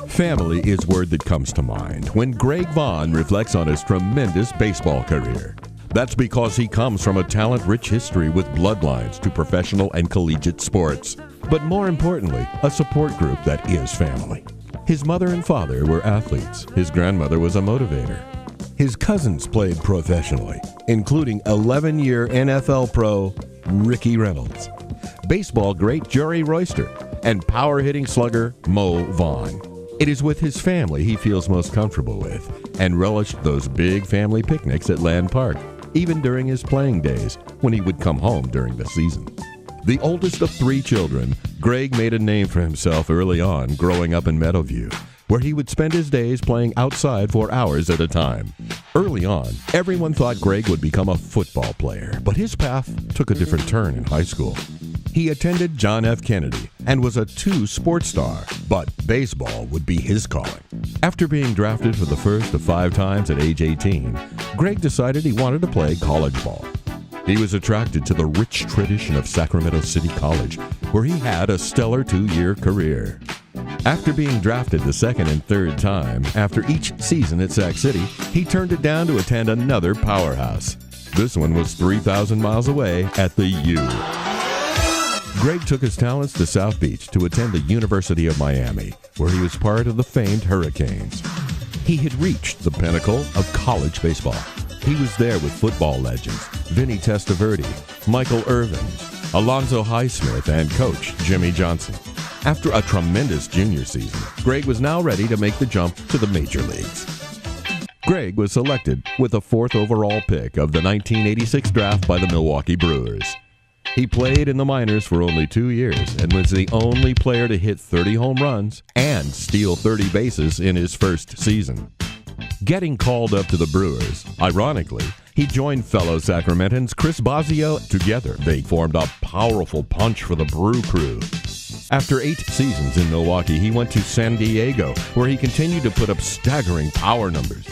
Family is word that comes to mind when Greg Vaughn reflects on his tremendous baseball career. That's because he comes from a talent-rich history with bloodlines to professional and collegiate sports. But more importantly, a support group that is family. His mother and father were athletes. His grandmother was a motivator. His cousins played professionally, including 11-year NFL pro Ricky Reynolds, baseball great Jerry Royster, and power-hitting slugger Mo Vaughn. It is with his family he feels most comfortable with and relished those big family picnics at Land Park, even during his playing days when he would come home during the season. The oldest of 3 children, Greg made a name for himself early on growing up in Meadowview, where he would spend his days playing outside for hours at a time. Early on, everyone thought Greg would become a football player, but his path took a different turn in high school. He attended John F. Kennedy and was a 2 sports star, but baseball would be his calling. After being drafted for the first of 5 times at age 18, Greg decided he wanted to play college ball. He was attracted to the rich tradition of Sacramento City College, where he had a stellar 2-year career. After being drafted the second and third time, after each season at Sac City, he turned it down to attend another powerhouse. This one was 3,000 miles away at the U. Greg took his talents to South Beach to attend the University of Miami, where he was part of the famed Hurricanes. He had reached the pinnacle of college baseball. He was there with football legends Vinny Testaverde, Michael Irvin, Alonzo Highsmith, and coach Jimmy Johnson. After a tremendous junior season, Greg was now ready to make the jump to the major leagues. Greg was selected with the 4th overall pick of the 1986 draft by the Milwaukee Brewers. He played in the minors for only 2 years and was the only player to hit 30 home runs and steal 30 bases in his first season. Getting called up to the Brewers, ironically, he joined fellow Sacramentans Chris Bosio. Together, they formed a powerful punch for the Brew Crew. After 8 seasons in Milwaukee, he went to San Diego, where he continued to put up staggering power numbers.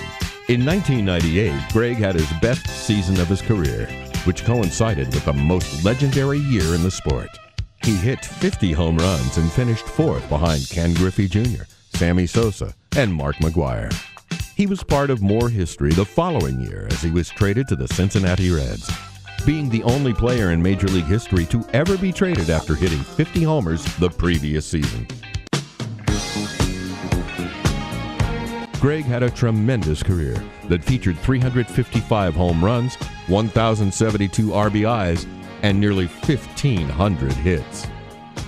In 1998, Greg had his best season of his career, which coincided with the most legendary year in the sport. He hit 50 home runs and finished 4th behind Ken Griffey Jr., Sammy Sosa, and Mark McGwire. He was part of more history the following year as he was traded to the Cincinnati Reds, being the only player in Major League history to ever be traded after hitting 50 homers the previous season. Greg had a tremendous career that featured 355 home runs, 1,072 RBIs, and nearly 1,500 hits.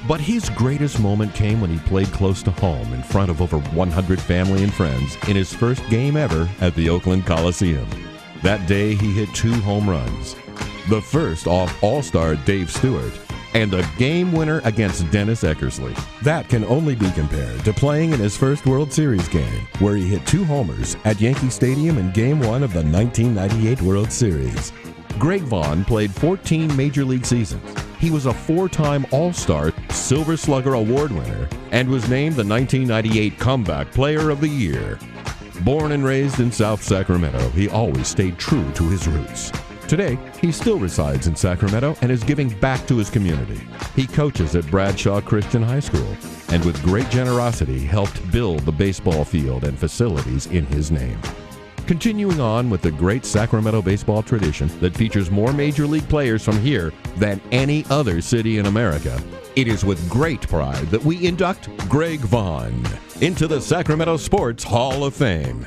But his greatest moment came when he played close to home in front of over 100 family and friends in his first game ever at the Oakland Coliseum. That day, he hit 2 home runs. The first off All-Star Dave Stewart, and a game winner against Dennis Eckersley. That can only be compared to playing in his first World Series game, where he hit 2 homers at Yankee Stadium in Game 1 of the 1998 World Series. Greg Vaughn played 14 Major League seasons. He was a 4-time All-Star Silver Slugger Award winner and was named the 1998 Comeback Player of the Year. Born and raised in South Sacramento, he always stayed true to his roots. Today, he still resides in Sacramento and is giving back to his community. He coaches at Bradshaw Christian High School and with great generosity helped build the baseball field and facilities in his name. Continuing on with the great Sacramento baseball tradition that features more Major League players from here than any other city in America, it is with great pride that we induct Greg Vaughn into the Sacramento Sports Hall of Fame.